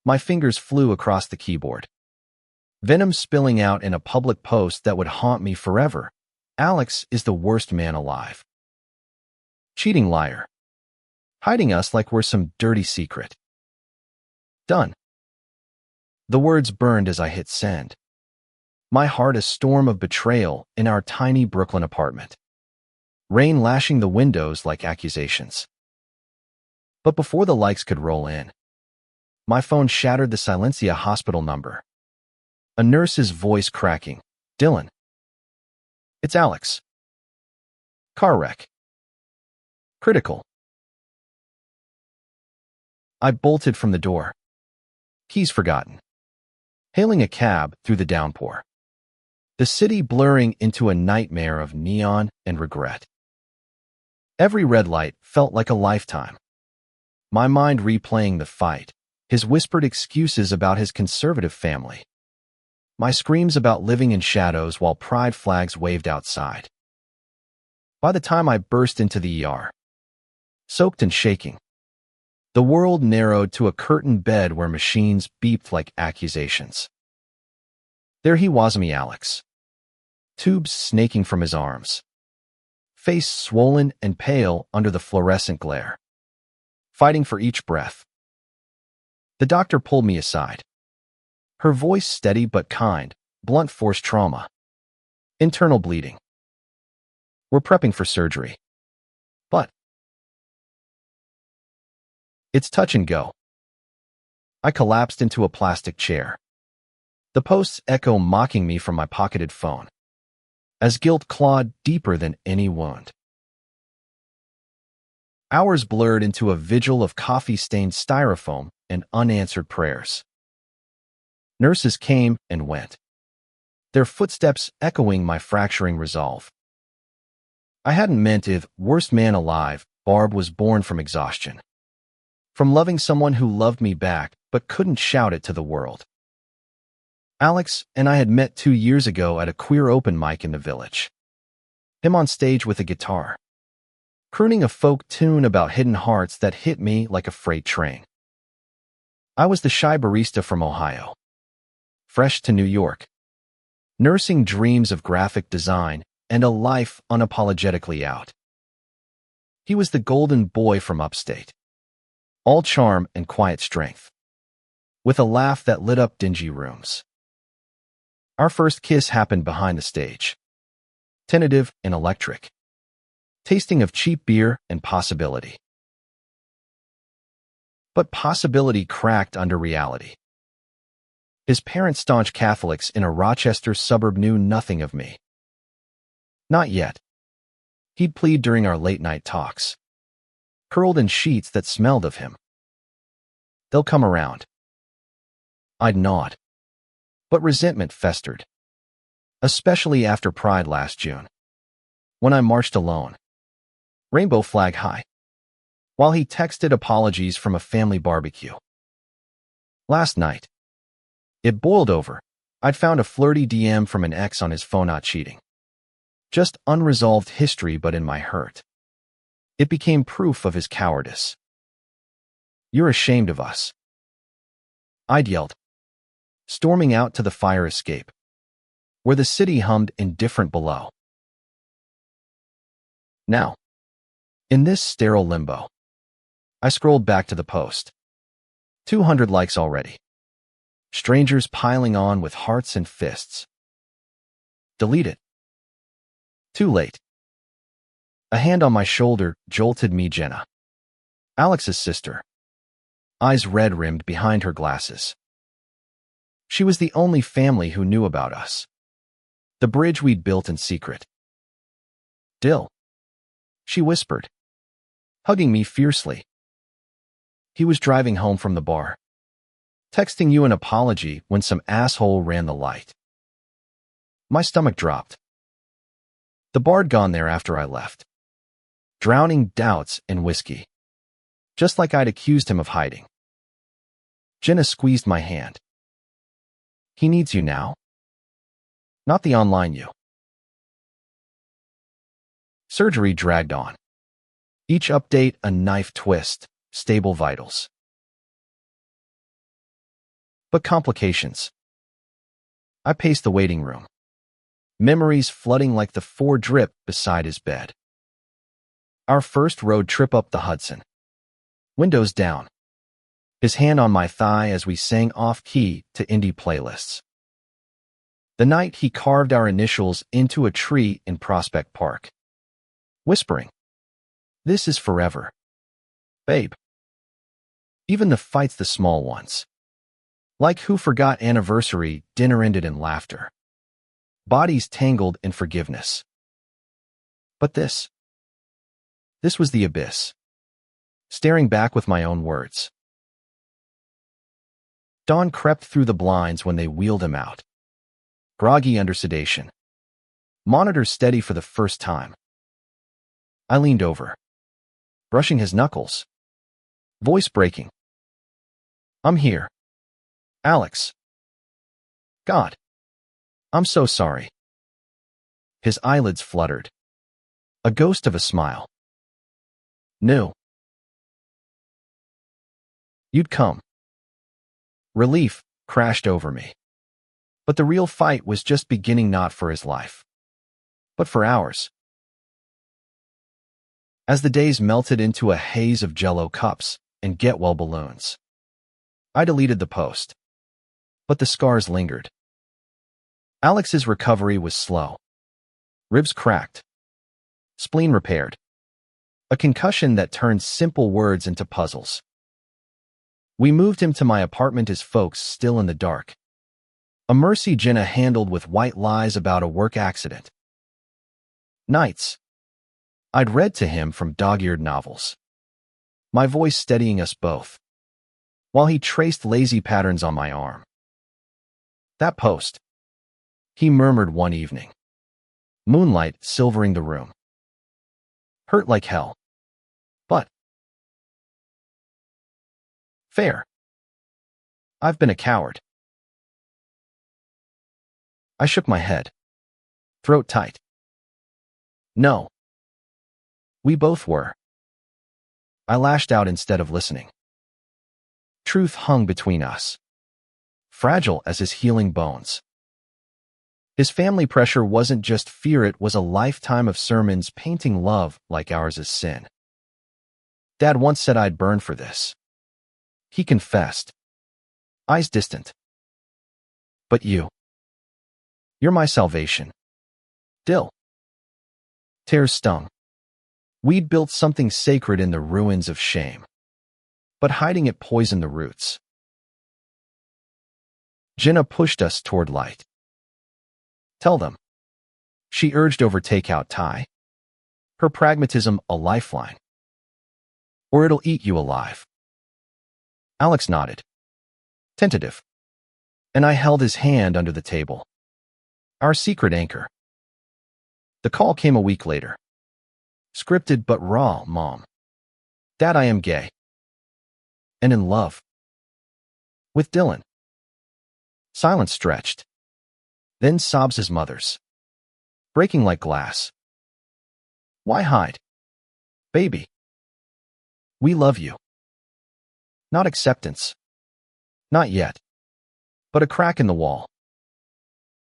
My fingers flew across the keyboard. Venom spilling out in a public post that would haunt me forever. Alex is the worst man alive. Cheating liar. Hiding us like we're some dirty secret. Done. The words burned as I hit send. My heart a storm of betrayal in our tiny Brooklyn apartment. Rain lashing the windows like accusations. But before the likes could roll in, my phone shattered the Silencia hospital number. A nurse's voice cracking. Dylan. It's Alex. Car wreck. Critical. I bolted from the door. Keys forgotten. Hailing a cab through the downpour. The city blurring into a nightmare of neon and regret. Every red light felt like a lifetime. My mind replaying the fight, his whispered excuses about his conservative family. My screams about living in shadows while pride flags waved outside. By the time I burst into the ER, soaked and shaking, the world narrowed to a curtained bed where machines beeped like accusations. There he was, me Alex. Tubes snaking from his arms. Face swollen and pale under the fluorescent glare. Fighting for each breath. The doctor pulled me aside. Her voice steady but kind, blunt force trauma. Internal bleeding. We're prepping for surgery. But it's touch and go. I collapsed into a plastic chair. The posts echo mocking me from my pocketed phone, as guilt clawed deeper than any wound. Hours blurred into a vigil of coffee-stained styrofoam and unanswered prayers. Nurses came and went, their footsteps echoing my fracturing resolve. I hadn't meant if, worst man alive, Barb was born from exhaustion. From loving someone who loved me back but couldn't shout it to the world. Alex and I had met 2 years ago at a queer open mic in the village. Him on stage with a guitar, crooning a folk tune about hidden hearts that hit me like a freight train. I was the shy barista from Ohio, fresh to New York, nursing dreams of graphic design and a life unapologetically out. He was the golden boy from upstate, all charm and quiet strength, with a laugh that lit up dingy rooms. Our first kiss happened behind the stage, tentative and electric, tasting of cheap beer and possibility. But possibility cracked under reality. His parents, staunch Catholics in a Rochester suburb, knew nothing of me. Not yet. He'd plead during our late-night talks, curled in sheets that smelled of him. They'll come around. I'd nod. But resentment festered, especially after Pride last June, when I marched alone, rainbow flag high, while he texted apologies from a family barbecue. Last night, it boiled over. I'd found a flirty DM from an ex on his phone, not cheating. Just unresolved history, but in my hurt. It became proof of his cowardice. You're ashamed of us. I'd yelled, storming out to the fire escape, where the city hummed indifferent below. Now, in this sterile limbo, I scrolled back to the post. 200 likes already. Strangers piling on with hearts and fists. Delete it. Too late. A hand on my shoulder jolted me. Jenna, Alex's sister, eyes red-rimmed behind her glasses. She was the only family who knew about us. The bridge we'd built in secret. Dill, she whispered, hugging me fiercely. He was driving home from the bar, texting you an apology when some asshole ran the light. My stomach dropped. The bar'd gone there after I left, drowning doubts in whiskey, just like I'd accused him of hiding. Jenna squeezed my hand. He needs you now, not the online you. Surgery dragged on. Each update a knife twist, stable vitals. But complications. I paced the waiting room, memories flooding like the Ford drip beside his bed. Our first road trip up the Hudson. Windows down. His hand on my thigh as we sang off-key to indie playlists. The night he carved our initials into a tree in Prospect Park, whispering, "This is forever, babe." Even the fights, the small ones, like who forgot anniversary, dinner ended in laughter. Bodies tangled in forgiveness. But this was the abyss. Staring back with my own words. Dawn crept through the blinds when they wheeled him out. Groggy under sedation. Monitor steady for the first time. I leaned over, brushing his knuckles. Voice breaking. "I'm here. Alex. God. I'm so sorry." His eyelids fluttered. A ghost of a smile. "Knew you'd come." Relief crashed over me. But the real fight was just beginning, not for his life, but for ours. As the days melted into a haze of Jell-O cups and get-well balloons, I deleted the post. But the scars lingered. Alex's recovery was slow. Ribs cracked. Spleen repaired. A concussion that turned simple words into puzzles. We moved him to my apartment, his folks still in the dark. A mercy Jenna handled with white lies about a work accident. Nights I'd read to him from dog-eared novels, my voice steadying us both, while he traced lazy patterns on my arm. "That post," he murmured one evening, moonlight silvering the room. "Hurt like hell. But fair. I've been a coward." I shook my head, throat tight. "No. We both were." I lashed out instead of listening. Truth hung between us, fragile as his healing bones. His family pressure wasn't just fear, it was a lifetime of sermons painting love like ours as sin. Dad once said I'd burn for this. He confessed, eyes distant. "But you're my salvation." Dill. Tears stung. We'd built something sacred in the ruins of shame, but hiding it poisoned the roots. Jenna pushed us toward light. "Tell them," she urged over takeout Thai, her pragmatism a lifeline. "Or it'll eat you alive." Alex nodded, tentative, and I held his hand under the table. Our secret anchor. The call came a week later. Scripted but raw, "Mom. Dad, I am gay. And in love. With Dylan." Silence stretched. Then sobs his mother's, breaking like glass. "Why hide? Baby. We love you." Not acceptance. Not yet. But a crack in the wall.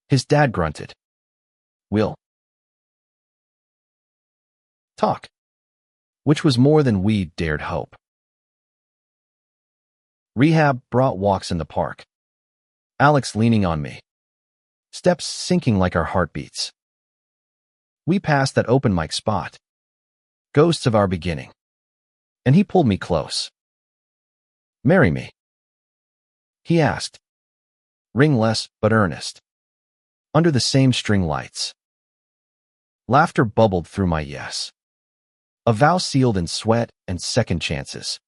His dad grunted. "We'll talk." Which was more than we dared hope. Rehab brought walks in the park. Alex leaning on me. Steps sinking like our heartbeats. We passed that open mic spot. Ghosts of our beginning. And he pulled me close. "Marry me?" he asked. Ringless but earnest. Under the same string lights. Laughter bubbled through my yes. A vow sealed in sweat and second chances.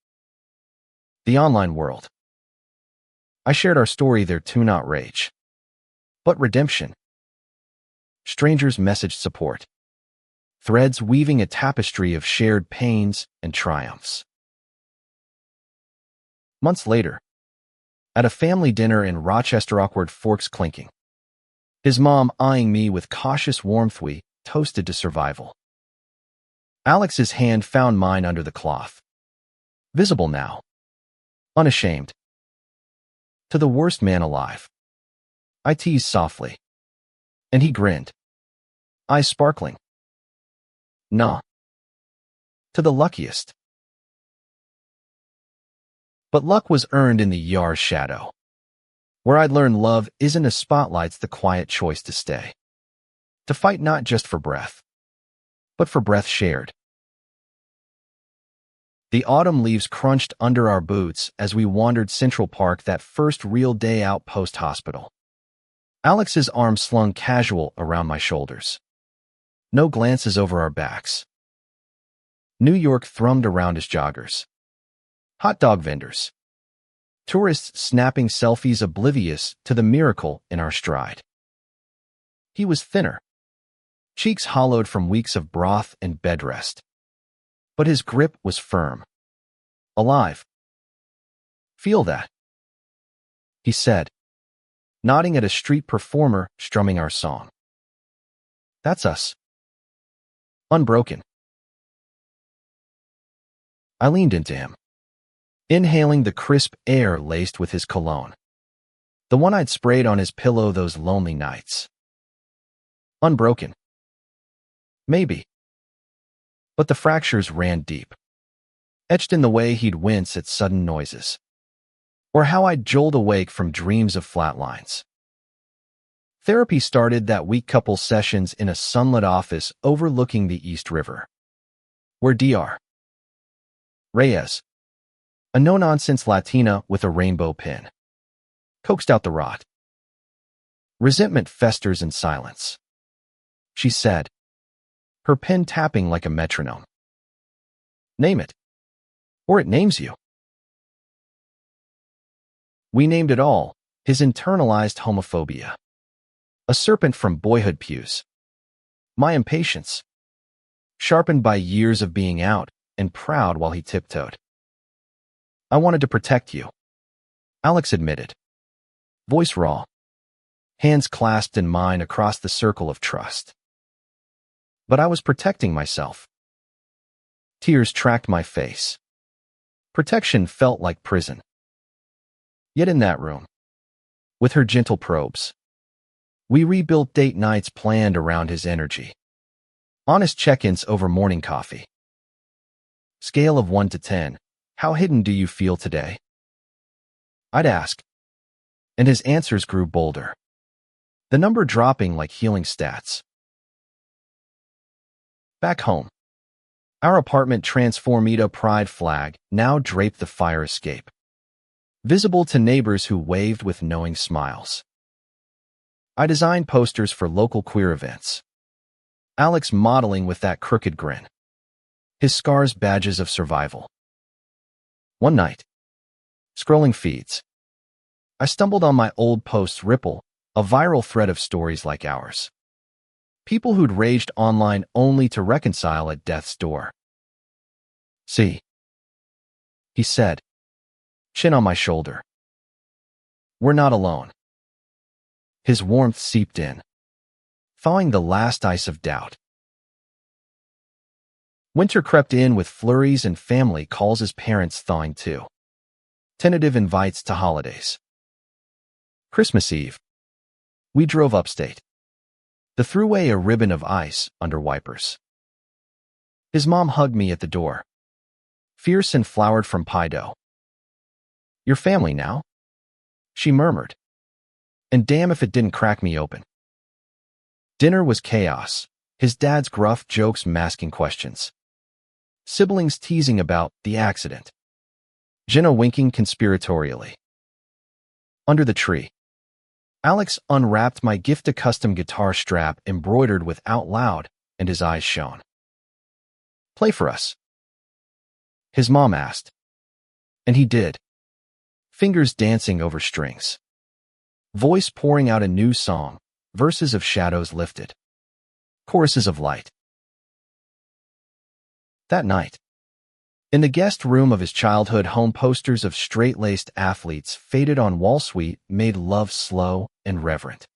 The online world. I shared our story there too, not rage, but redemption. Strangers messaged support. Threads weaving a tapestry of shared pains and triumphs. Months later, at a family dinner in Rochester, awkward forks clinking. His mom eyeing me with cautious warmth, we toasted to survival. Alex's hand found mine under the cloth. Visible now. Unashamed. To the worst man alive. I teased softly. And he grinned. Eyes sparkling. Nah. To the luckiest. But luck was earned in the yar's shadow, where I'd learned love isn't a spotlight's the quiet choice to stay. To fight not just for breath, but for breath shared. The autumn leaves crunched under our boots as we wandered Central Park that first real day out post-hospital. Alex's arm slung casual around my shoulders. No glances over our backs. New York thrummed around his joggers. Hot dog vendors. Tourists snapping selfies oblivious to the miracle in our stride. He was thinner. Cheeks hollowed from weeks of broth and bed rest. But his grip was firm. Alive. Feel that, he said, nodding at a street performer strumming our song. That's us. Unbroken. I leaned into him, inhaling the crisp air laced with his cologne. The one I'd sprayed on his pillow those lonely nights. Unbroken. Maybe. But the fractures ran deep, etched in the way he'd wince at sudden noises, or how I'd jolt awake from dreams of flatlines. Therapy started that week, couple sessions in a sunlit office overlooking the East River, where Dr. Reyes, a no-nonsense Latina with a rainbow pin, coaxed out the rot. Resentment festers in silence, she said, her pen tapping like a metronome. Name it, or it names you. We named it all, his internalized homophobia. A serpent from boyhood pews. My impatience, sharpened by years of being out and proud while he tiptoed. I wanted to protect you, Alex admitted, voice raw, hands clasped in mine across the circle of trust. But I was protecting myself. Tears tracked my face. Protection felt like prison. Yet in that room, with her gentle probes, we rebuilt date nights planned around his energy. Honest check-ins over morning coffee. Scale of 1 to 10, how hidden do you feel today? I'd ask, and his answers grew bolder, the number dropping like healing stats. Back home, our apartment transformita pride flag now draped the fire escape, visible to neighbors who waved with knowing smiles. I designed posters for local queer events, Alex modeling with that crooked grin, his scars badges of survival. One night, scrolling feeds, I stumbled on my old posts ripple, a viral thread of stories like ours. People who'd raged online only to reconcile at death's door. See, he said, chin on my shoulder. We're not alone. His warmth seeped in, thawing the last ice of doubt. Winter crept in with flurries and family calls as parents thawing too. Tentative invites to holidays. Christmas Eve, we drove upstate. The throughway a ribbon of ice under wipers. His mom hugged me at the door, fierce and flowered from pie dough. Your family now? She murmured. And damn if it didn't crack me open. Dinner was chaos, his dad's gruff jokes masking questions. Siblings teasing about the accident. Jenna winking conspiratorially. Under the tree, Alex unwrapped my gift-a-custom guitar strap embroidered with "Out Loud," and his eyes shone. Play for us, his mom asked. And he did, fingers dancing over strings. Voice pouring out a new song, verses of shadows lifted, choruses of light. That night, in the guest room of his childhood home, posters of straight-laced athletes faded on wall suite made love slow and reverent.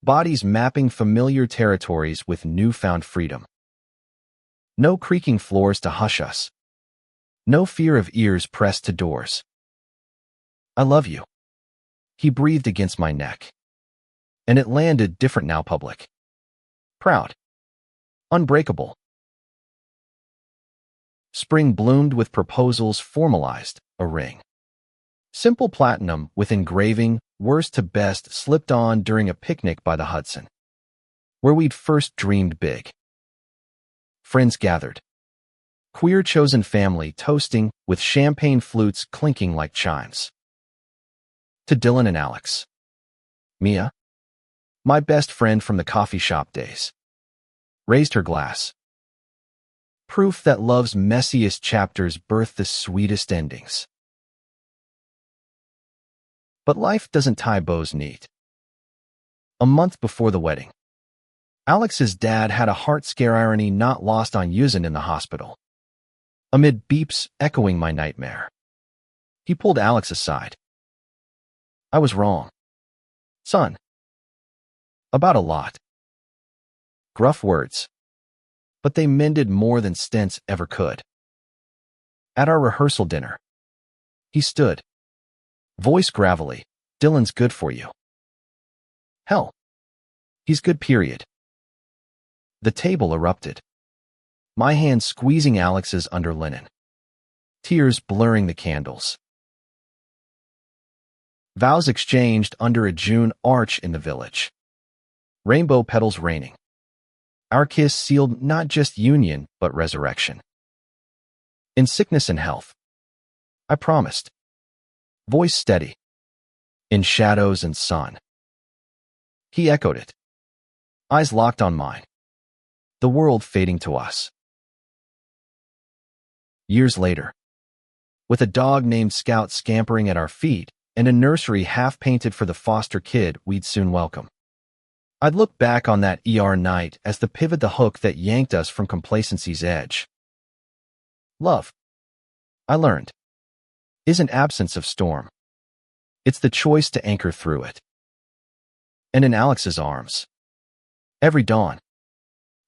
Bodies mapping familiar territories with newfound freedom. No creaking floors to hush us. No fear of ears pressed to doors. I love you, He breathed against my neck. And it landed different now, public. Proud. Unbreakable. Spring bloomed with proposals formalized, a ring. Simple platinum with engraving, worst to best, slipped on during a picnic by the Hudson, where we'd first dreamed big. Friends gathered. Queer chosen family toasting with champagne flutes clinking like chimes. To Dylan and Alex. Mia, my best friend from the coffee shop days, raised her glass. Proof that love's messiest chapters birth the sweetest endings. But life doesn't tie bows neat. A month before the wedding, Alex's dad had a heart scare, irony not lost on Yuzin in the hospital. Amid beeps echoing my nightmare, he pulled Alex aside. I was wrong, son. About a lot. Gruff words, but they mended more than stents ever could. At our rehearsal dinner, he stood, voice gravelly, Dylan's good for you. Hell, he's good, period. The table erupted, my hand squeezing Alex's under linen, tears blurring the candles. Vows exchanged under a June arch in the village. Rainbow petals raining. Our kiss sealed not just union, but resurrection. In sickness and health, I promised. Voice steady. In shadows and sun. He echoed it. Eyes locked on mine. The world fading to us. Years later, with a dog named Scout scampering at our feet and a nursery half-painted for the foster kid we'd soon welcome, I'd look back on that ER night as the pivot, the hook that yanked us from complacency's edge. Love, I learned, isn't absence of storm. It's the choice to anchor through it. And in Alex's arms, every dawn,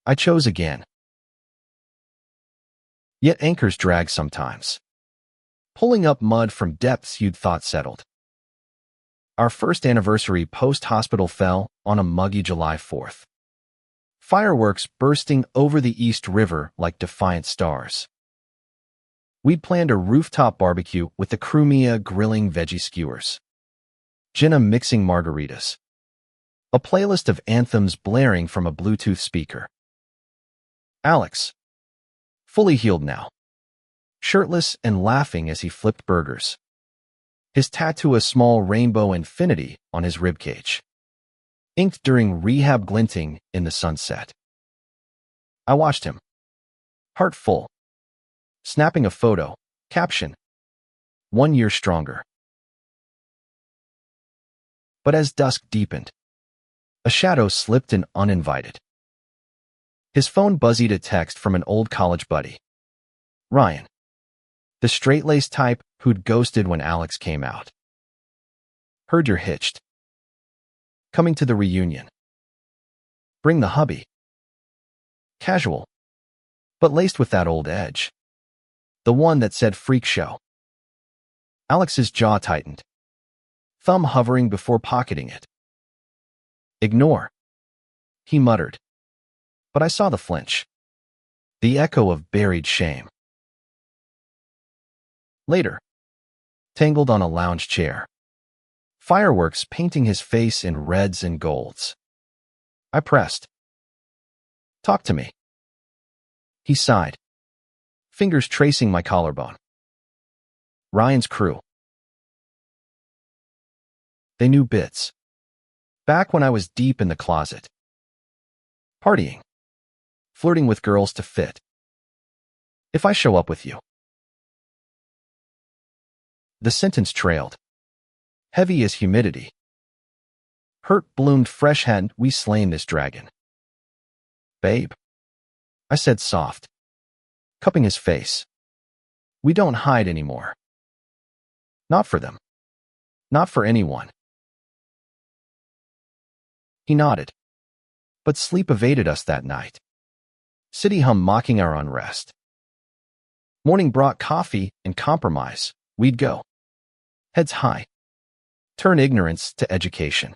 I chose again. Yet anchors drag sometimes, pulling up mud from depths you'd thought settled. Our first anniversary post-hospital fell on a muggy July 4th. Fireworks bursting over the East River like defiant stars. We'd planned a rooftop barbecue with the crew, Mia grilling veggie skewers, Jenna mixing margaritas, a playlist of anthems blaring from a Bluetooth speaker. Alex, fully healed now, shirtless and laughing as he flipped burgers, his tattoo a small rainbow infinity on his ribcage, inked during rehab, glinting in the sunset. I watched him, heart full, snapping a photo, caption, 1 year stronger. But as dusk deepened, a shadow slipped in uninvited. His phone buzzied, a text from an old college buddy. Ryan, the straight-laced type who'd ghosted when Alex came out. Heard you're hitched. Coming to the reunion. Bring the hubby. Casual, but laced with that old edge. The one that said freak show. Alex's jaw tightened, thumb hovering before pocketing it. Ignore, he muttered. But I saw the flinch, the echo of buried shame. Later, tangled on a lounge chair, fireworks painting his face in reds and golds. I pressed. Talk to me. He sighed, fingers tracing my collarbone. Ryan's crew. They knew bits. Back when I was deep in the closet. Partying. Flirting with girls to fit. If I show up with you. The sentence trailed, heavy as humidity. Hurt bloomed fresh, hadn't we slain this dragon? Babe, I said soft, cupping his face. We don't hide anymore. Not for them. Not for anyone. He nodded, but sleep evaded us that night. City hum mocking our unrest. Morning brought coffee and compromise. We'd go, heads high, Turn ignorance to education.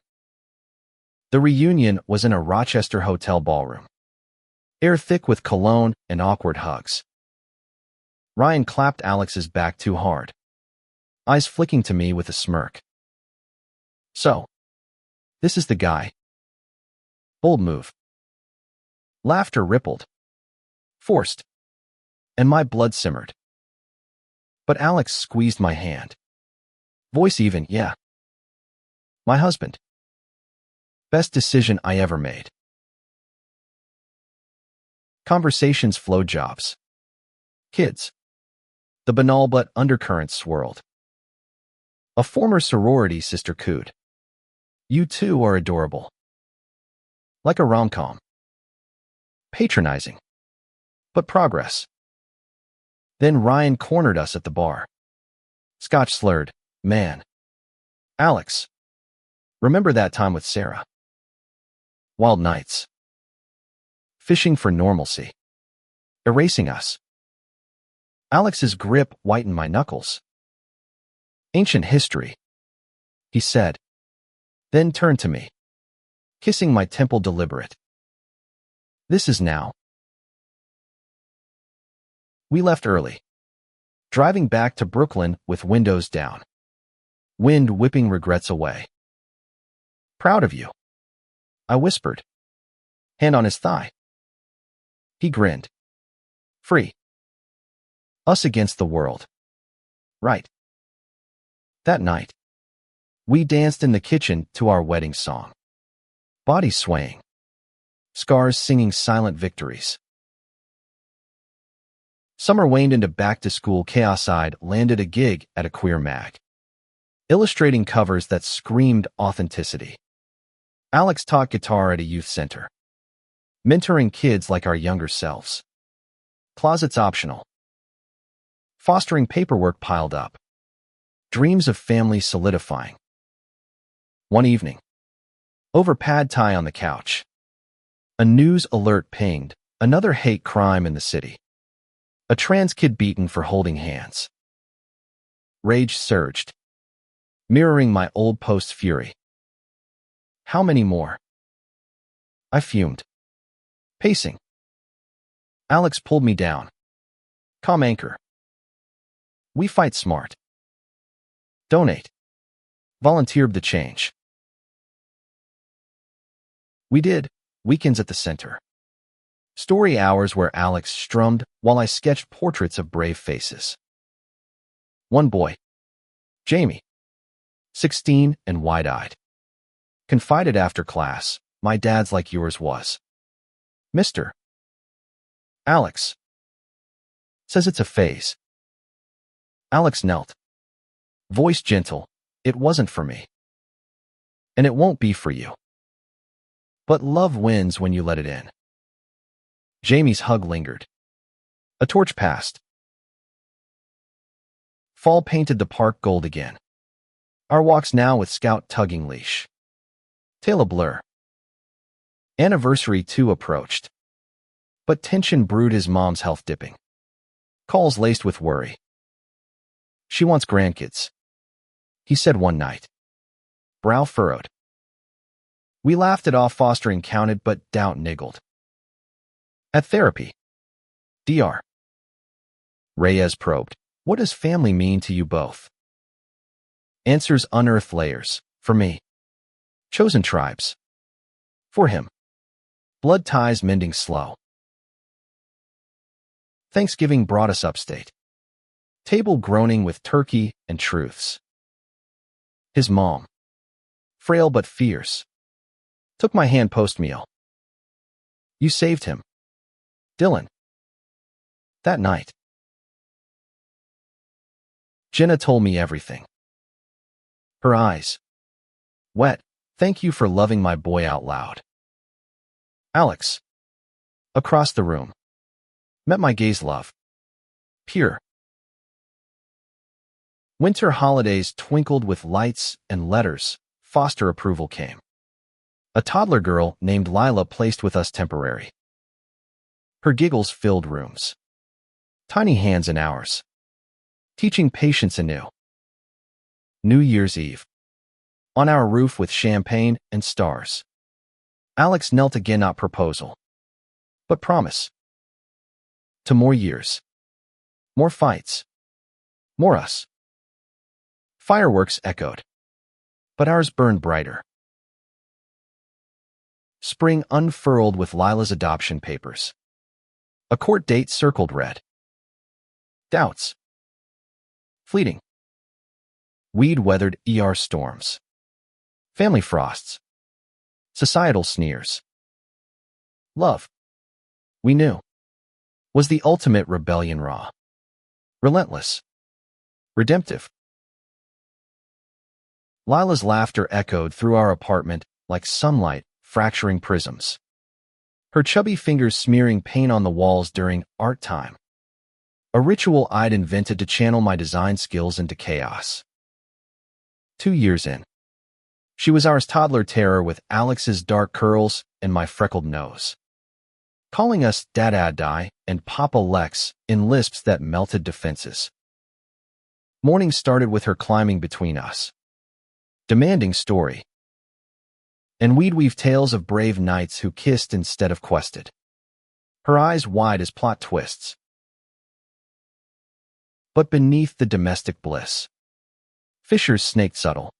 The reunion was in a Rochester hotel ballroom. Air thick with cologne and awkward hugs. Ryan clapped Alex's back too hard, eyes flicking to me with a smirk. So, this is the guy. Bold move. Laughter rippled. Forced. And my blood simmered. But Alex squeezed my hand. Voice even, yeah. My husband. Best decision I ever made. Conversations flowed jobs. Kids. The banal but undercurrent swirled. A former sorority sister cooed. You two are adorable. Like a rom-com. Patronizing. But progress. Then Ryan cornered us at the bar. Scotch slurred, man. Alex. Remember that time with Sarah? Wild nights. Fishing for normalcy. Erasing us. Alex's grip whitened my knuckles. Ancient history, he said, then turned to me, kissing my temple deliberate. This is now. We left early, driving back to Brooklyn with windows down, wind whipping regrets away. Proud of you, I whispered, hand on his thigh. He grinned. Free. Us against the world. Right. That night, we danced in the kitchen to our wedding song. Bodies swaying. Scars singing silent victories. Summer waned into back-to-school chaos. I'd landed a gig at a queer mag, illustrating covers that screamed authenticity. Alex taught guitar at a youth center, mentoring kids like our younger selves. Closets optional. Fostering paperwork piled up. Dreams of family solidifying. One evening, over pad thai on the couch, a news alert pinged, another hate crime in the city. A trans kid beaten for holding hands. Rage surged, mirroring my old post fury. How many more? I fumed. Pacing. Alex pulled me down. Calm anchor. We fight smart. Donate. Volunteered the change. We did. Weekends at the center. Story hours where Alex strummed while I sketched portraits of brave faces. One boy, Jamie, 16 and wide-eyed, confided after class, my dad's like yours was. Mr. Alex. Says it's a phase. Alex knelt. Voice gentle, it wasn't for me. And it won't be for you. But love wins when you let it in. Jamie's hug lingered. A torch passed. Fall painted the park gold again. Our walks now with Scout tugging leash. Tail a blur. Anniversary 2 approached. But tension brewed his mom's health dipping. Calls laced with worry. She wants grandkids, he said one night. Brow furrowed. We laughed it off. Fostering counted, but doubt niggled. At therapy. Dr. Reyes probed. What does family mean to you both? Answers unearthed layers. For me. Chosen tribes. For him. Blood ties mending slow. Thanksgiving brought us upstate. Table groaning with turkey and truths. His mom, frail but fierce, took my hand post-meal. You saved him. Dylan. That night. Jenna told me everything. Her eyes. Wet. Thank you for loving my boy out loud. Alex. Across the room. Met my gaze love. Pure. Winter holidays twinkled with lights and letters. Foster approval came. A toddler girl named Lila placed with us temporary. Her giggles filled rooms. Tiny hands in ours. Teaching patience anew. New Year's Eve. On our roof with champagne and stars. Alex knelt again, not proposal, but promise. To more years. More fights. More us. Fireworks echoed. But ours burned brighter. Spring unfurled with Lila's adoption papers. A court date circled red. Doubts. Fleeting. Weed-weathered storms. Family frosts. Societal sneers. Love. We knew. Was the ultimate rebellion, raw. Relentless. Redemptive. Lila's laughter echoed through our apartment like sunlight fracturing prisms. Her chubby fingers smearing paint on the walls during art time. A ritual I'd invented to channel my design skills into chaos. 2 years in. She was our toddler terror with Alex's dark curls and my freckled nose. Calling us Dada and Papa Lex in lisps that melted defenses. Morning started with her climbing between us. Demanding story. And we'd weave tales of brave knights who kissed instead of quested. Her eyes wide as plot twists. But beneath the domestic bliss, fissures snaked subtle,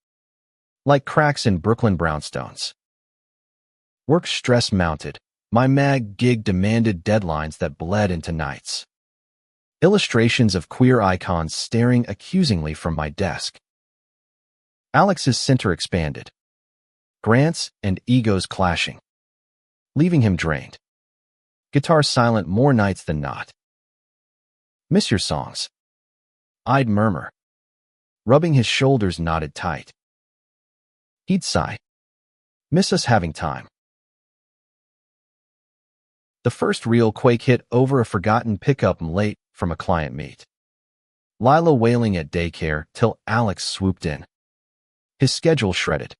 like cracks in Brooklyn brownstones. Work stress mounted, my mag gig demanded deadlines that bled into nights. Illustrations of queer icons staring accusingly from my desk. Alex's center expanded. Grants and egos clashing, leaving him drained. Guitar silent more nights than not. Miss your songs. I'd murmur, rubbing his shoulders knotted tight. He'd sigh. Miss us having time. The first real quake hit over a forgotten pickup late from a client meet. Lila wailing at daycare till Alex swooped in. His schedule shredded.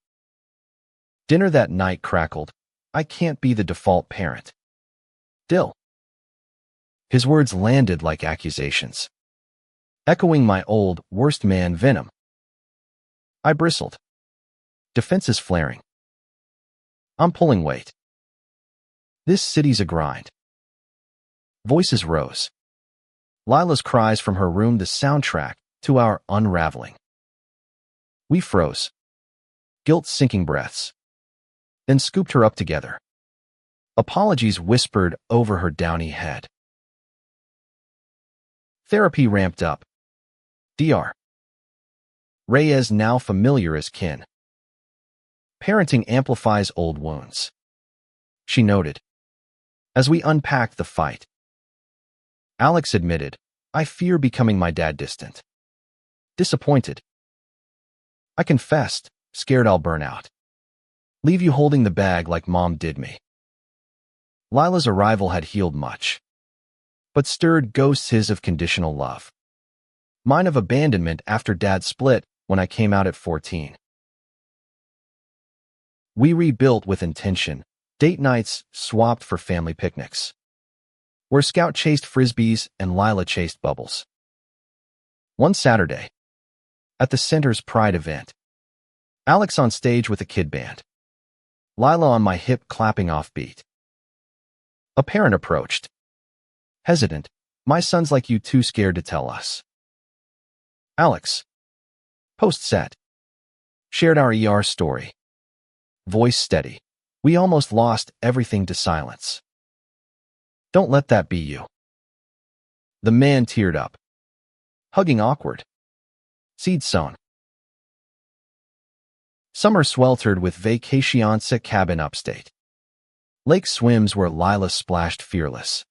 Dinner that night crackled. I can't be the default parent. Dill. His words landed like accusations, echoing my old, worst man venom. I bristled. Defenses flaring. I'm pulling weight. This city's a grind. Voices rose. Lila's cries from her room, the soundtrack to our unraveling. We froze. Guilt sinking breaths. Then scooped her up together. Apologies whispered over her downy head. Therapy ramped up. Dr. Reyes now familiar as kin. Parenting amplifies old wounds, she noted, as we unpacked the fight. Alex admitted, I fear becoming my dad distant. Disappointed. I confessed, scared I'll burn out. Leave you holding the bag like mom did me. Lila's arrival had healed much, but stirred ghosts his of conditional love. Mine of abandonment after dad split when I came out at 14. We rebuilt with intention, date nights swapped for family picnics, where Scout chased frisbees and Lila chased bubbles. One Saturday, at the center's Pride event, Alex on stage with a kid band. Lila on my hip clapping off beat. A parent approached. Hesitant, my son's like you, too scared to tell us. Alex. Post-set. Shared our story. Voice steady. We almost lost everything to silence. Don't let that be you. The man teared up. Hugging awkward. Seed sown. Summer sweltered with vacationsa cabin upstate. Lake swims where Lila splashed fearless.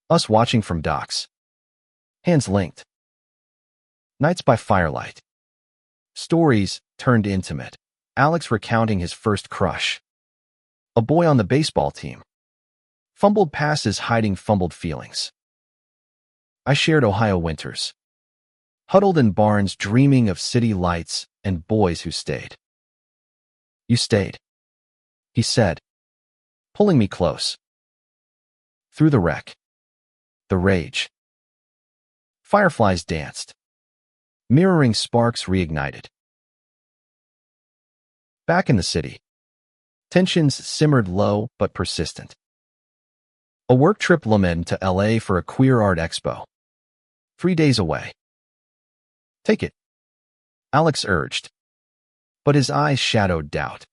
Us watching from docks. Hands linked. Nights by firelight. Stories turned intimate. Alex recounting his first crush. A boy on the baseball team. Fumbled passes hiding fumbled feelings. I shared Ohio winters. Huddled in barns dreaming of city lights and boys who stayed. You stayed, he said, pulling me close. Through the wreck. The rage. Fireflies danced. Mirroring sparks reignited. Back in the city, tensions simmered low but persistent. A work trip led to LA for a queer art expo. 3 days away. Take it, Alex urged, but his eyes shadowed doubt.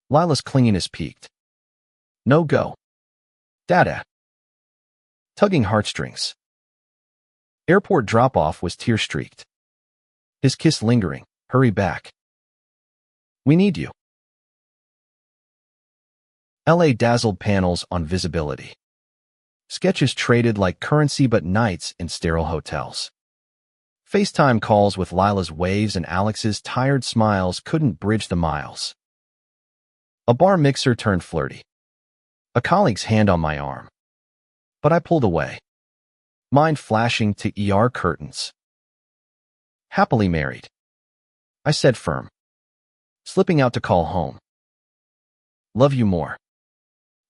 Lila's clinginess peaked. No go. Dada. Tugging heartstrings. Airport drop-off was tear-streaked. His kiss lingering. Hurry back. We need you. LA dazzled panels on visibility. Sketches traded like currency but nights in sterile hotels. FaceTime calls with Lila's waves and Alex's tired smiles couldn't bridge the miles. A bar mixer turned flirty. A colleague's hand on my arm. But I pulled away. Mind flashing to ER curtains. Happily married, I said firm. Slipping out to call home. Love you more.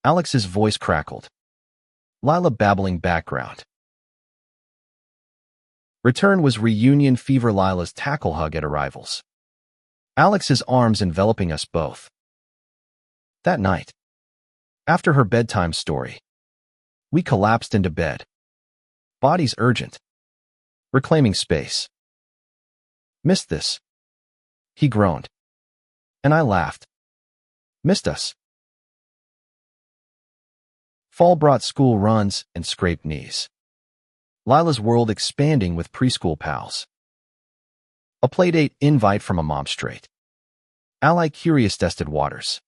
Alex's voice crackled. Lila babbling background. Return was reunion fever. Lila's tackle hug at arrivals. Alex's arms enveloping us both. That night, after her bedtime story, we collapsed into bed. Bodies urgent. Reclaiming space. Missed this. He groaned. And I laughed. Missed us. Fall brought school runs and scraped knees. Lila's world expanding with preschool pals. A playdate invite from a mom straight. Ally curious tested waters.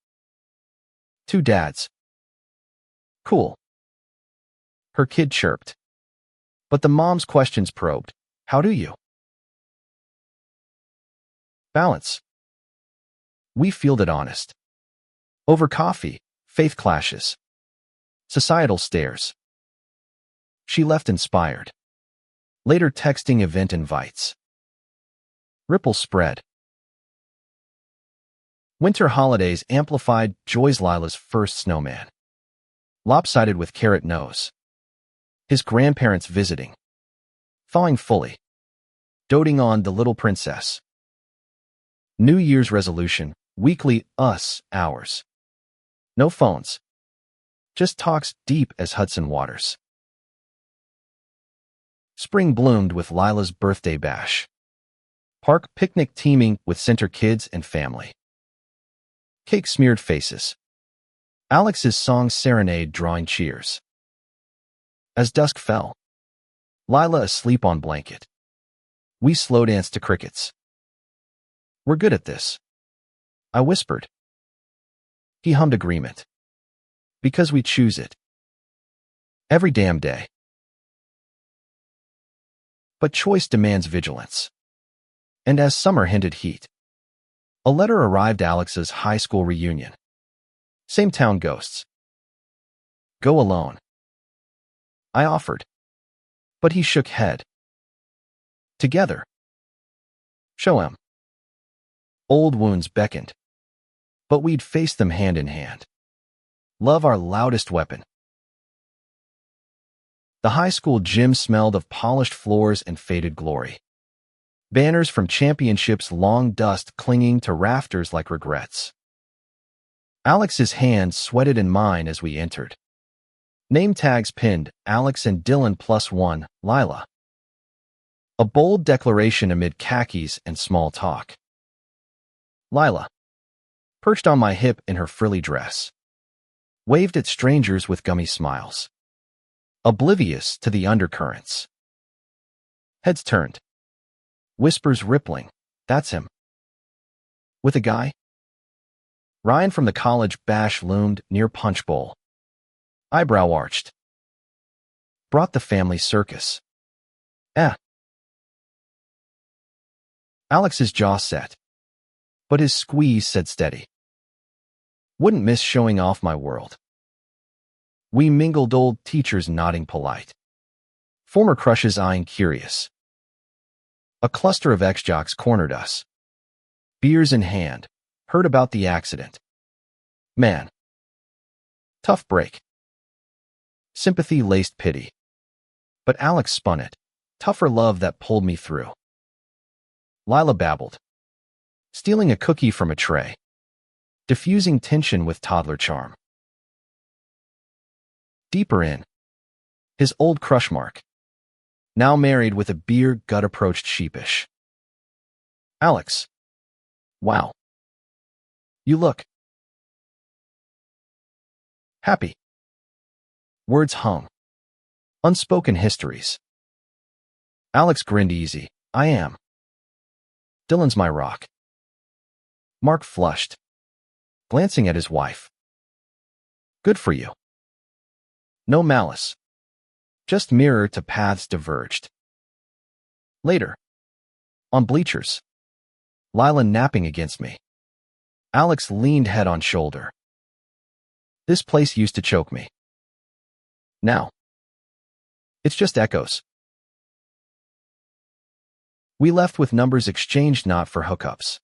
2 dads. Cool. Her kid chirped. But the mom's questions probed. How do you? Balance. We fielded honest. Over coffee, faith clashes. Societal stares. She left inspired. Later texting event invites. Ripple spread. Winter holidays amplified joys. Lila's first snowman. Lopsided with carrot nose. His grandparents visiting. Thawing fully. Doting on the little princess. New Year's resolution, weekly us hours. No phones. Just talks deep as Hudson waters. Spring bloomed with Lila's birthday bash. Park picnic teeming with center kids and family. Cake-smeared faces. Alex's song serenade drawing cheers. As dusk fell, Lila asleep on blanket. We slow danced to crickets. We're good at this, I whispered. He hummed agreement. Because we choose it. Every damn day. But choice demands vigilance. And as summer hinted heat, a letter arrived. Alex's high school reunion. Same town ghosts. Go alone. I offered. But he shook head. Together. Show him. Old wounds beckoned. But we'd face them hand in hand. Love our loudest weapon. The high school gym smelled of polished floors and faded glory. Banners from championships, long dust clinging to rafters like regrets. Alex's hand sweated in mine as we entered. Name tags pinned, Alex and Dylan +1, Lila. A bold declaration amid khakis and small talk. Lila, perched on my hip in her frilly dress, waved at strangers with gummy smiles, oblivious to the undercurrents. Heads turned. Whispers rippling. That's him. With a guy? Ryan from the college bash loomed near Punch Bowl. Eyebrow arched. Brought the family circus. Alex's jaw set. But his squeeze said steady. Wouldn't miss showing off my world. We mingled, old teachers nodding polite. Former crushes eyeing curious. A cluster of ex-jocks cornered us. Beers in hand. Heard about the accident. Man. Tough break. Sympathy laced pity. But Alex spun it. Tougher love that pulled me through. Lila babbled. stealing a cookie from a tray, diffusing tension with toddler charm. Deeper in, his old crush Mark, now married with a beer gut approached sheepish. Alex. Wow. You look happy. Words hung. Unspoken histories. Alex grinned easy. I am. Dylan's my rock. Mark flushed, glancing at his wife. Good for you. No malice. Just mirror to paths diverged. Later. On bleachers. Lila napping against me. Alex leaned head on shoulder. This place used to choke me. Now. It's just echoes. We left with numbers exchanged not for hookups,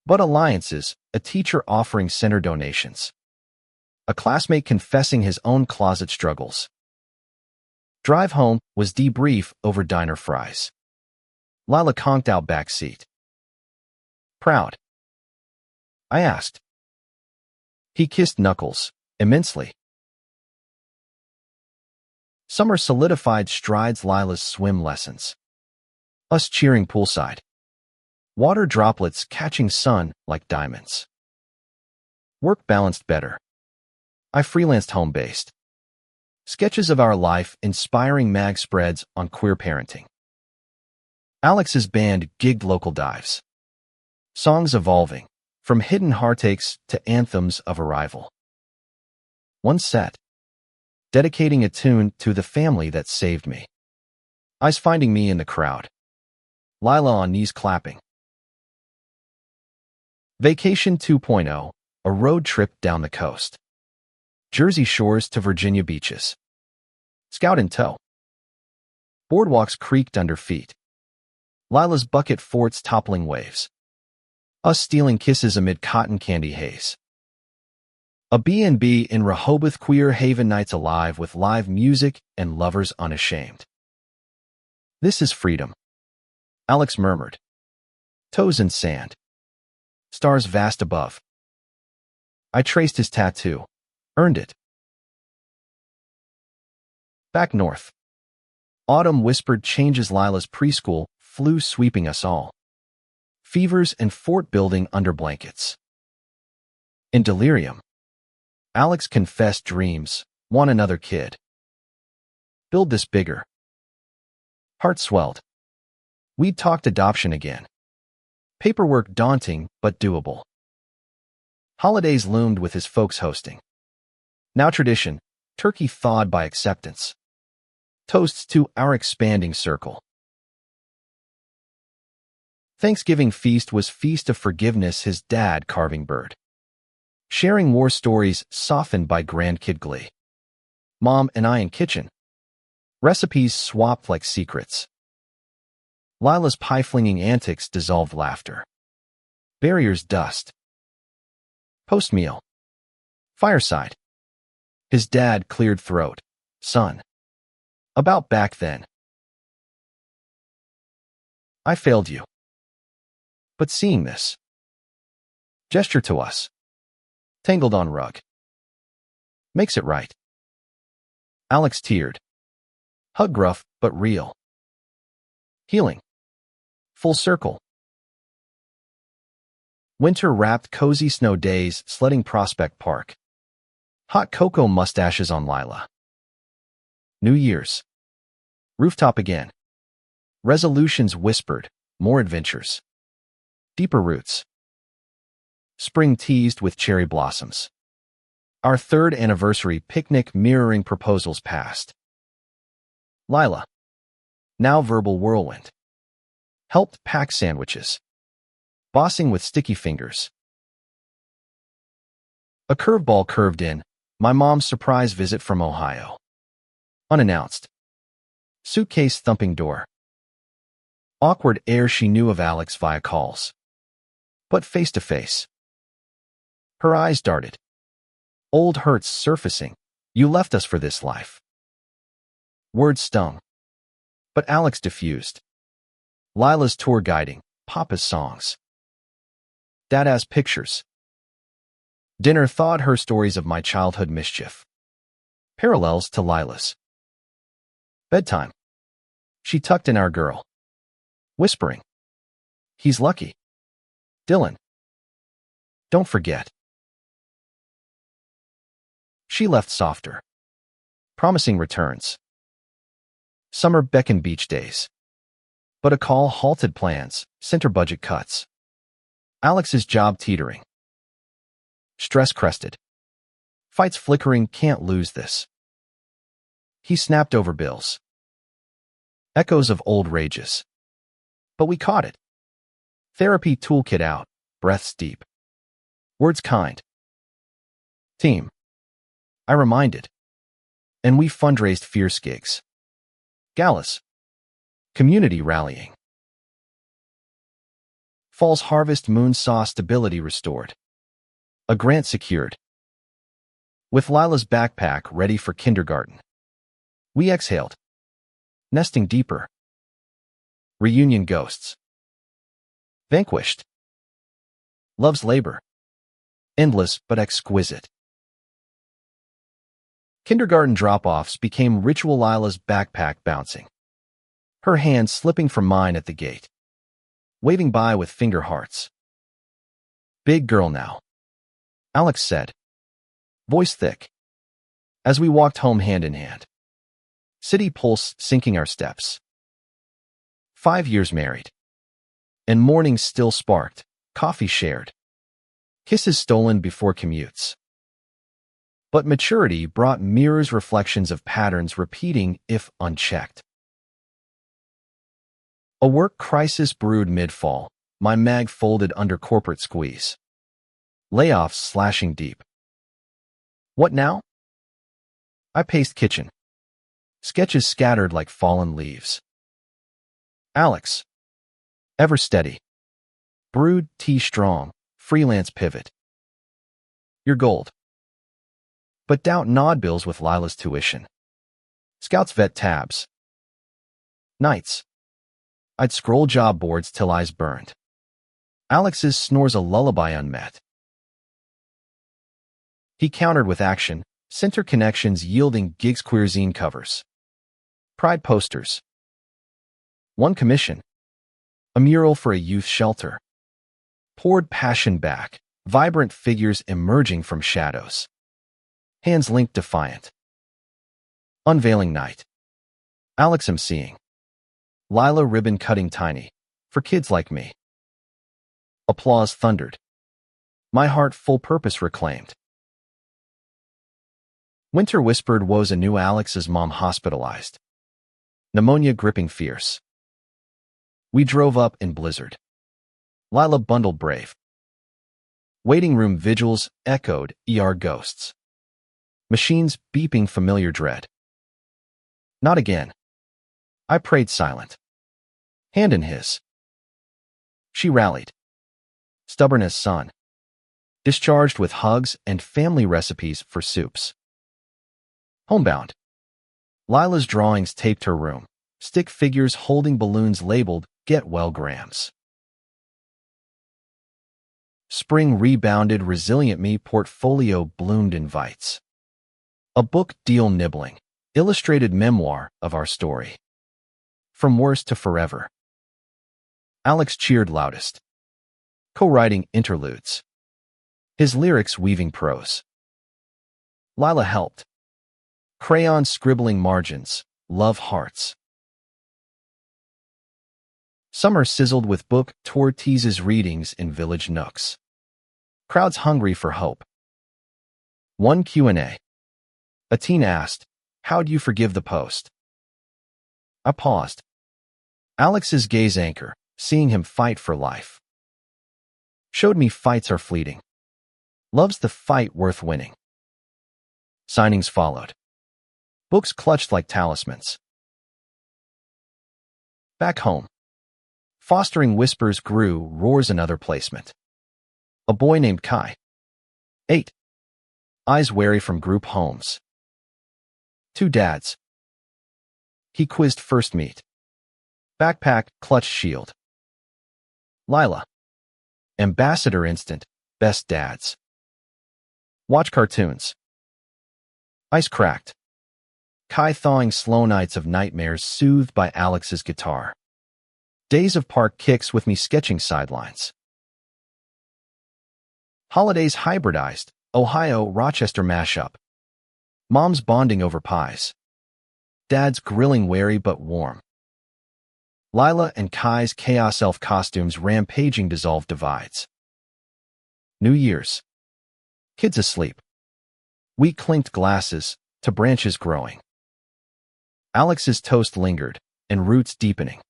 but alliances, a teacher offering center donations, a classmate confessing his own closet struggles. Drive home was debrief over diner fries. Lila conked out back seat. Proud? I asked. He kissed knuckles, immensely. Summer solidified strides Lila's swim lessons. Us cheering poolside. Water droplets catching sun like diamonds. Work balanced better. I freelanced home-based. Sketches of our life inspiring mag spreads on queer parenting. Alex's band gigged local dives. Songs evolving, from hidden heartaches to anthems of arrival. One set. Dedicating a tune to the family that saved me. Eyes finding me in the crowd. Lila on knees clapping. Vacation 2.0, a road trip down the coast. Jersey shores to Virginia beaches. Scout in tow. Boardwalks creaked under feet. Lila's bucket forts toppling waves. Us stealing kisses amid cotton candy haze. A B&B in Rehoboth, queer haven nights alive with live music and lovers unashamed. This is freedom. Alex murmured. Toes in sand. Stars vast above. I traced his tattoo. Earned it. Back north. Autumn whispered changes. Lila's preschool, flu sweeping us all. Fevers and fort building under blankets. In delirium. Alex confessed dreams, want another kid. Build this bigger. Heart swelled. We'd talked adoption again. Paperwork daunting, but doable. Holidays loomed with his folks hosting. Now tradition, turkey thawed by acceptance. Toasts to our expanding circle. Thanksgiving feast was feast of forgiveness, his dad carving bird. Sharing war stories softened by grandkid glee. Mom and I in kitchen. Recipes swapped like secrets. Lila's pie-flinging antics dissolved laughter. Barriers dust. Post-meal. Fireside. His dad cleared throat. Son. About back then. I failed you. But seeing this. Gesture to us. Tangled on rug. Makes it right. Alex teared. Hug gruff, but real. Healing. Full circle. Winter-wrapped cozy snow days sledding Prospect Park. Hot cocoa mustaches on Lila. New Year's. Rooftop again. Resolutions whispered, more adventures. Deeper roots. Spring teased with cherry blossoms. Our third anniversary picnic mirroring proposals past. Lila. Now verbal whirlwind. Helped pack sandwiches. Bossing with sticky fingers. A curveball curved in, my mom's surprise visit from Ohio. Unannounced. Suitcase thumping door. Awkward air, she knew of Alex via calls. But face to face. Her eyes darted. Old hurts surfacing. You left us for this life. Words stung. But Alex diffused. Lila's tour guiding, Papa's songs. Dad has pictures. Dinner thawed her stories of my childhood mischief. Parallels to Lila's. Bedtime. She tucked in our girl, whispering, "He's lucky. Dylan. Don't forget." She left softer, promising returns. Summer beckoned beach days. But a call halted plans, sent her budget cuts. Alex's job teetering. Stress crested. Fights flickering, can't lose this. He snapped over bills. Echoes of old rages. But we caught it. Therapy toolkit out, breaths deep. Words kind. Team. I reminded. And we fundraised fierce gigs. Galas. Community rallying. Fall's harvest moon saw stability restored. A grant secured. With Lila's backpack ready for kindergarten. We exhaled. Nesting deeper. Reunion ghosts. Vanquished. Love's labor. Endless but exquisite. Kindergarten drop-offs became ritual. Lila's backpack bouncing. Her hand slipping from mine at the gate. Waving by with finger hearts. Big girl now, Alex said. Voice thick. As we walked home hand in hand. City pulse syncing our steps. 5 years married. And mornings still sparked, coffee shared. Kisses stolen before commutes. But maturity brought mirrors, reflections of patterns repeating if unchecked. A work crisis brewed mid-fall, my mag folded under corporate squeeze. Layoffs slashing deep. What now? I paced kitchen. Sketches scattered like fallen leaves. Alex. Ever steady. Brewed tea strong, freelance pivot. Your gold. But doubt nod bills with Lila's tuition. Scouts vet tabs. Nights. I'd scroll job boards till eyes burned. Alex's snores a lullaby unmet. He countered with action, center connections yielding gigs, queer zine covers. Pride posters. One commission. A mural for a youth shelter. Poured passion back, vibrant figures emerging from shadows. Hands linked defiant. Unveiling night. Alex emceeing. Lila ribbon cutting tiny, for kids like me. Applause thundered. My heart full purpose reclaimed. Winter whispered woes anew. Alex's mom hospitalized. Pneumonia gripping fierce. We drove up in blizzard. Lila bundled brave. Waiting room vigils echoed ER ghosts. Machines beeping familiar dread. Not again. I prayed silent. Hand in his. She rallied. Stubborn as sun. Discharged with hugs and family recipes for soups. Homebound. Lila's drawings taped her room. Stick figures holding balloons labeled Get Well Grams. Spring rebounded. Resilient me. Portfolio bloomed. Invites. A book deal nibbling. Illustrated memoir of our story. From worst to forever. Alex cheered loudest. Co-writing interludes. His lyrics weaving prose. Lila helped. Crayon scribbling margins. Love hearts. Summer sizzled with book tour teases, readings in village nooks. Crowds hungry for hope. One Q&A. A teen asked, "How'd you forgive the post?" I paused. Alex's gaze anchor, seeing him fight for life. Showed me fights are fleeting. Love's the fight worth winning. Signings followed. Books clutched like talismans. Back home. Fostering whispers grew, roars another placement. A boy named Kai. 8. Eyes wary from group homes. 2 dads. He quizzed first meet. Backpack, clutch shield. Lila. Ambassador Instant, Best Dads. Watch cartoons. Ice cracked. Kai thawing slow nights of nightmares soothed by Alex's guitar. Days of park kicks with me sketching sidelines. Holidays hybridized, Ohio-Rochester mashup. Moms bonding over pies. Dads grilling wary but warm. Lila and Kai's Chaos Elf costumes rampaging dissolved divides. New Year's. Kids asleep. We clinked glasses, to branches growing. Alex's toast lingered, and roots deepening.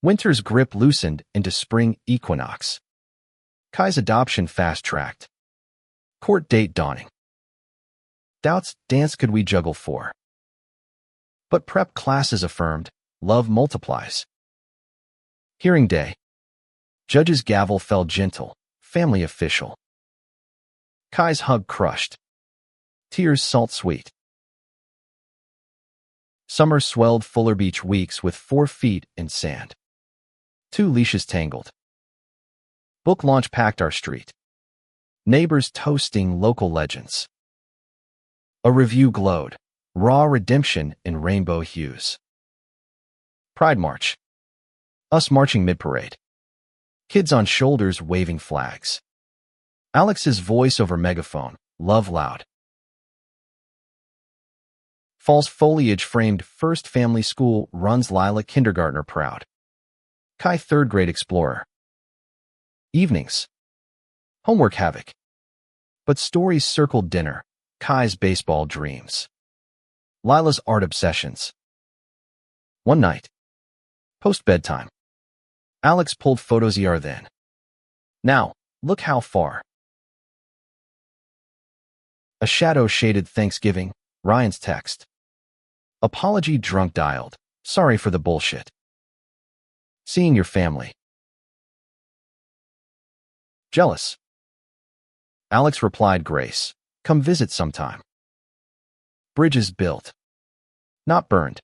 Winter's grip loosened into spring equinox. Kai's adoption fast-tracked. Court date dawning. Doubts dance could we juggle for. But prep classes affirmed, love multiplies. Hearing day. Judge's gavel fell gentle, family official. Kai's hug crushed. Tears salt-sweet. Summer swelled Fuller Beach weeks with 4 feet in sand. 2 leashes tangled. Book launch packed our street. Neighbors toasting local legends. A review glowed, raw redemption in rainbow hues. Pride March. Us marching mid-parade. Kids on shoulders waving flags. Alex's voice over megaphone, love loud. Fall's foliage framed first family school runs Lila kindergartner proud. Kai 3rd grade explorer. Evenings. Homework havoc. But stories circled dinner, Kai's baseball dreams. Lila's art obsessions. One night. Post-bedtime. Alex pulled photos then. Now, look how far. A shadow-shaded Thanksgiving, Ryan's text. Apology drunk dialed, sorry for the bullshit. Seeing your family. Jealous. Alex replied grace, come visit sometime. Bridges built. Not burned.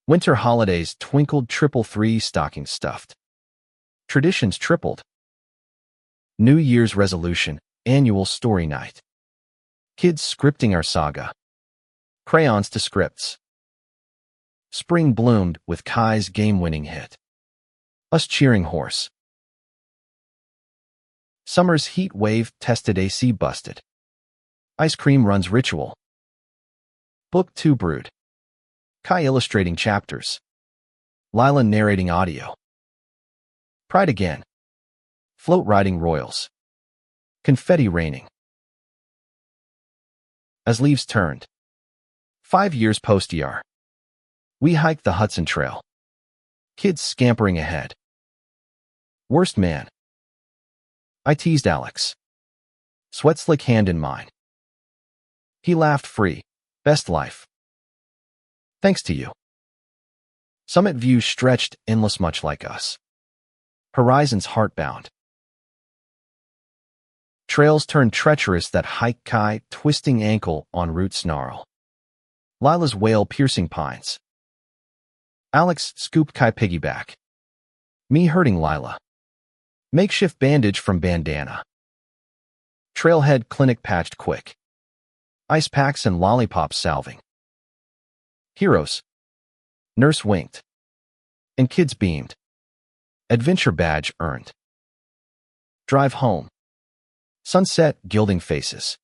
Winter holidays twinkled 333 stockings stuffed. Traditions tripled. New Year's resolution, annual story night. Kids scripting our saga. Crayons to scripts. Spring bloomed with Kai's game-winning hit. Us cheering horse. Summer's heat wave tested AC busted. Ice cream runs ritual. Book 2 brood. Kai illustrating chapters. Lila narrating audio. Pride again. Float riding royals. Confetti raining. As leaves turned. 5 years post-ER. We hiked the Hudson Trail. Kids scampering ahead. Worst man. I teased Alex. Sweat slick hand in mine. He laughed free. Best life. Thanks to you. Summit views stretched endless much like us. Horizons heartbound. Trails turned treacherous that hike Kai twisting ankle on root snarl. Lila's wail piercing pines. Alex scooped Kai piggyback. Me hurting Lila. Makeshift bandage from bandana. Trailhead clinic patched quick. Ice packs and lollipops salving. Heroes. Nurse winked. And kids beamed. Adventure badge earned. Drive home. Sunset gilding faces.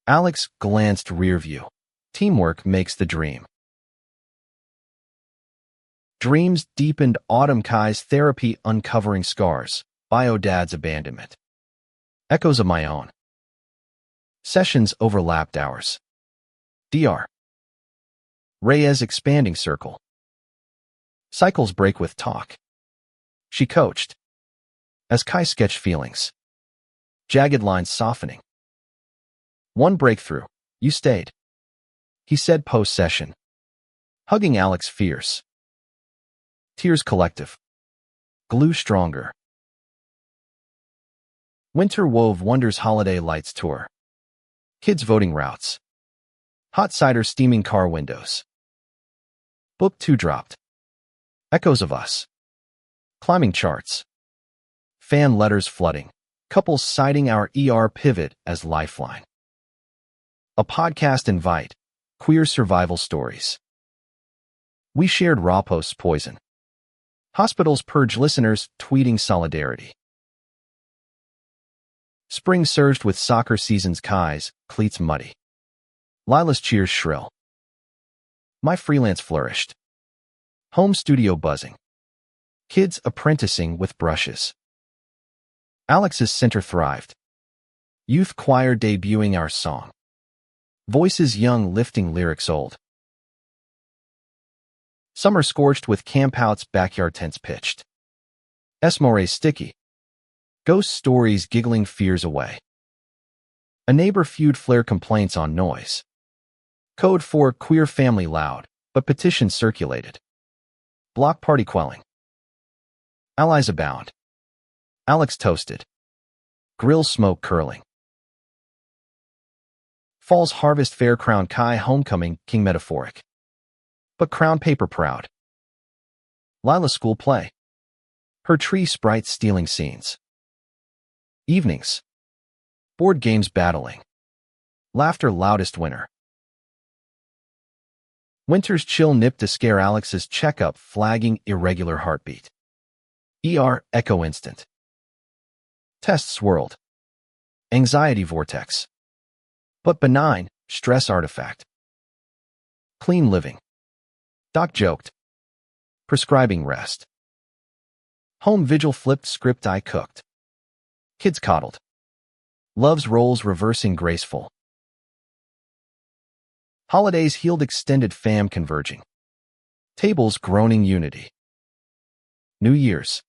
Alex glanced rear view. Teamwork makes the dream. Dreams deepened autumn Kai's therapy uncovering scars. Bio dad's abandonment. Echoes of my own. Sessions overlapped ours. Dr. Reyes expanding circle. Cycles break with talk. She coached. As Kai sketched feelings. Jagged lines softening. One breakthrough. You stayed. He said post-session. Hugging Alex fierce. Tears collective. Glue stronger. Winter wove Wonders Holiday Lights Tour. Kids voting routes. Hot cider steaming car windows. Book 2 dropped. Echoes of us. Climbing charts. Fan letters flooding. Couples citing our pivot as lifeline. A podcast invite. Queer survival stories. We shared raw posts poison. Hospitals purge listeners tweeting solidarity. Spring surged with soccer season's Kai's, cleats muddy. Lila's cheers shrill. My freelance flourished. Home studio buzzing. Kids apprenticing with brushes. Alex's center thrived. Youth choir debuting our song. Voices young lifting lyrics old. Summer scorched with campouts, backyard tents pitched. Esmore sticky. Ghost stories giggling fears away. A neighbor feud flare complaints on noise. Code for queer family loud, but petition circulated. Block party quelling. Allies abound. Alex toasted. Grill smoke curling. Fall's harvest fair crown Kai homecoming king metaphoric. But crown paper proud. Lila school play. Her tree sprites stealing scenes. Evenings. Board games battling. Laughter loudest winner. Winter's chill nip to scare Alex's checkup flagging irregular heartbeat. Echo instant. Test swirled. Anxiety vortex. But benign, stress artifact. Clean living. Doc joked. Prescribing rest. Home vigil flipped script I cooked. Kids coddled. Love's roles reversing graceful. Holidays healed extended fam converging. Tables groaning unity. New Year's.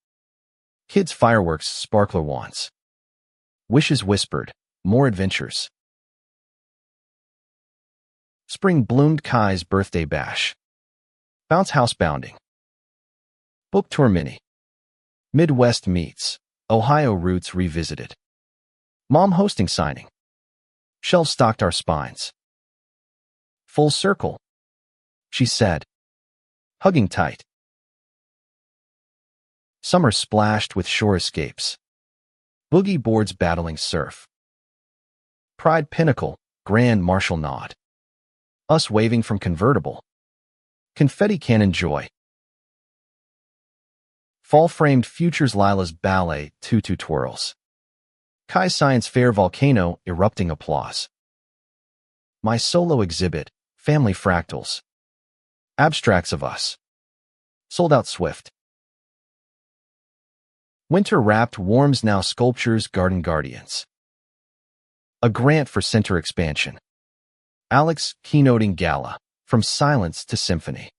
Kids fireworks sparkler wands. Wishes whispered, more adventures. Spring bloomed Kai's birthday bash. Bounce house bounding. Book tour mini. Midwest meets. Ohio roots revisited. Mom hosting signing. Shelves stocked our spines. Full circle, she said, hugging tight. Summer splashed with shore escapes. Boogie boards battling surf. Pride pinnacle, grand martial nod. Us waving from convertible. Confetti cannon joy. Fall framed futures Lila's ballet tutu twirls. Kai science fair volcano erupting applause. My solo exhibit, family fractals. Abstracts of us. Sold out swift. Winter wrapped warms now sculptures garden guardians. A grant for center expansion. Alex keynoting gala, from silence to symphony.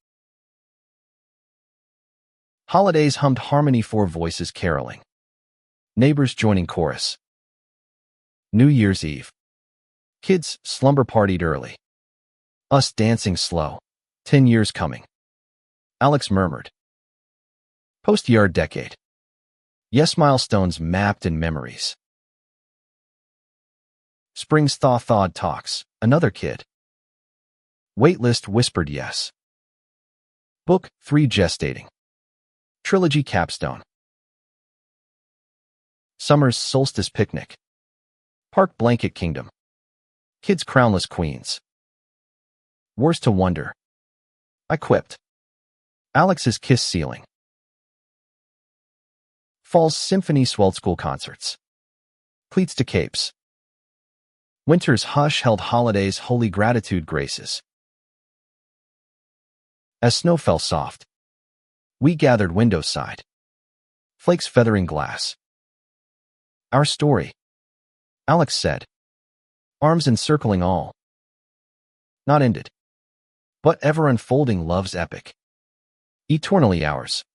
Holidays hummed harmony, four voices caroling. Neighbors joining chorus. New Year's Eve. Kids slumber partied early. Us dancing slow. 10 years coming. Alex murmured. Post-yard decade. Yes, milestones mapped in memories. Spring's thaw-thawed talks. Another kid. Waitlist whispered yes. Book 3 gestating. Trilogy capstone. Summer's solstice picnic. Park blanket kingdom. Kids crownless queens. Worse to wonder. I quipped. Alex's kiss ceiling. Fall's symphony swelled school concerts. Cleats to capes. Winter's hush held holidays holy gratitude graces. As snow fell soft, we gathered windowside. Flakes feathering glass. Our story, Alex said. Arms encircling all. Not ended. But ever unfolding love's epic. Eternally ours.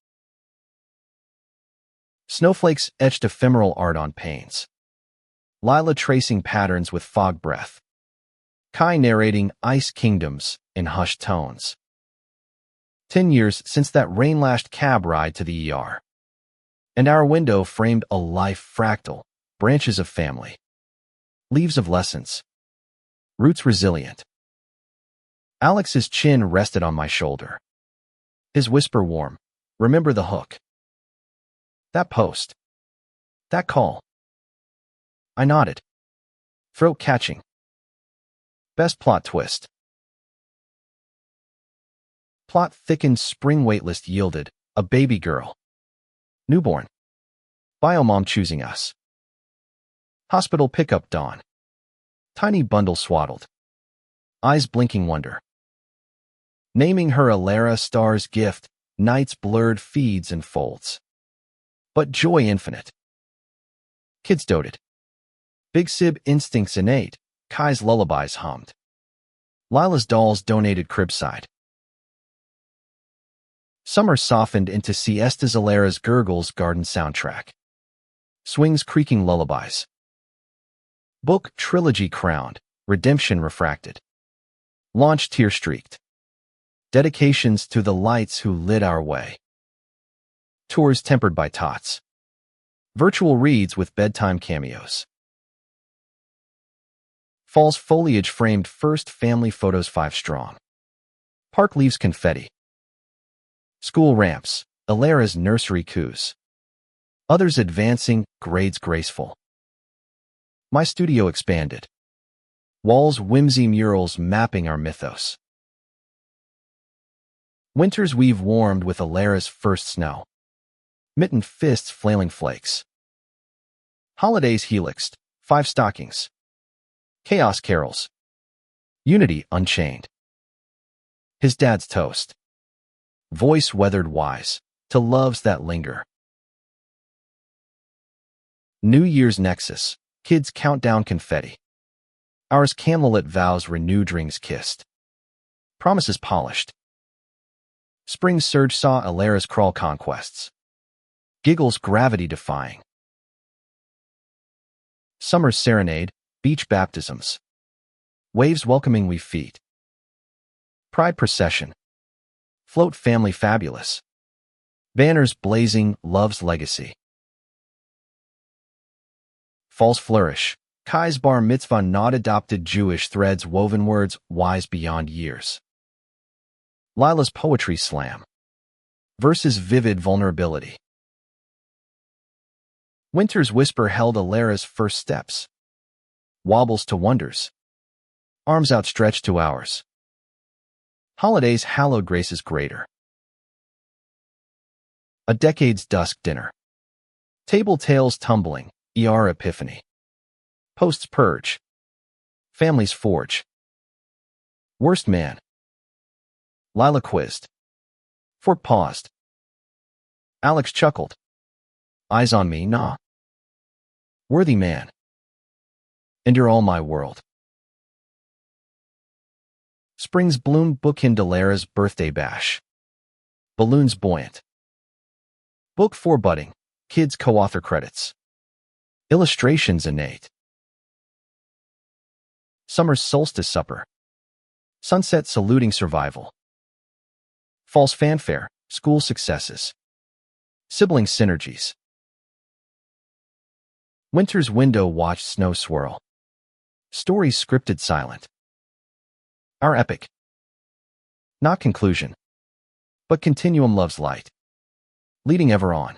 Snowflakes etched ephemeral art on panes. Lila tracing patterns with fog breath. Kai narrating ice kingdoms in hushed tones. 10 years since that rain-lashed cab ride to the ER. And our window framed a life fractal, branches of family. Leaves of lessons. Roots resilient. Alex's chin rested on my shoulder. His whisper warm. Remember the hook. That post. That call. I nodded. Throat catching. Best plot twist. Plot thickened. Spring waitlist yielded. A baby girl. Newborn. Biomom choosing us. Hospital pickup dawn. Tiny bundle swaddled. Eyes blinking wonder. Naming her Alara. Star's gift. Nights blurred. Feeds and folds. But joy infinite. Kids doted. Big Sib instincts innate. Kai's lullabies hummed. Lila's dolls donated cribside. Summer softened into siestas. Alara's gurgles. Garden soundtrack. Swings creaking lullabies. Book trilogy crowned. Redemption refracted. Launch tear-streaked. Dedications to the lights who lit our way. Tours tempered by tots. Virtual reads with bedtime cameos. Fall's foliage framed. First family photos 5 strong. Park leaves confetti. School ramps. Alara's nursery coups. Others advancing. Grades graceful. My studio expanded. Walls whimsy. Murals mapping our mythos. Winter's weave warmed with Alara's first snow. Mittened fists flailing flakes. Holidays helixed. 5 stockings. Chaos carols. Unity unchained. His dad's toast. Voice weathered wise. To loves that linger. New Year's nexus. Kids countdown confetti. Ours candlelit vows renewed rings kissed. Promises polished. Spring's surge saw Alara's crawl conquests. Giggles gravity defying. Summer's serenade. Beach baptisms. Waves welcoming we feet. Pride procession. Float family fabulous. Banners blazing. Love's legacy. Fall's flourish. Kai's bar mitzvah. Not adopted Jewish threads woven words wise beyond years. Lila's poetry slam. Verses vivid vulnerability. Winter's whisper held Alara's first steps. Wobbles to wonders. Arms outstretched to ours. Holidays hallowed graces greater. A decade's dusk dinner. Table tales tumbling. ER epiphany. Posts purge. Families forge. Worst man. Lila quizzed. Fort paused. Alex chuckled. Eyes on me, nah. Worthy man. And you're all my world. Spring's bloom bookend. Alara's birthday bash. Balloons buoyant. Book 4 budding. Kids co-author credits. Illustrations innate. Summer's solstice supper. Sunset saluting survival. Fall's fanfare. School successes. Sibling synergies. Winter's window watched snow swirl. Stories scripted silent. Our epic. Not conclusion. But continuum loves light. Leading ever on.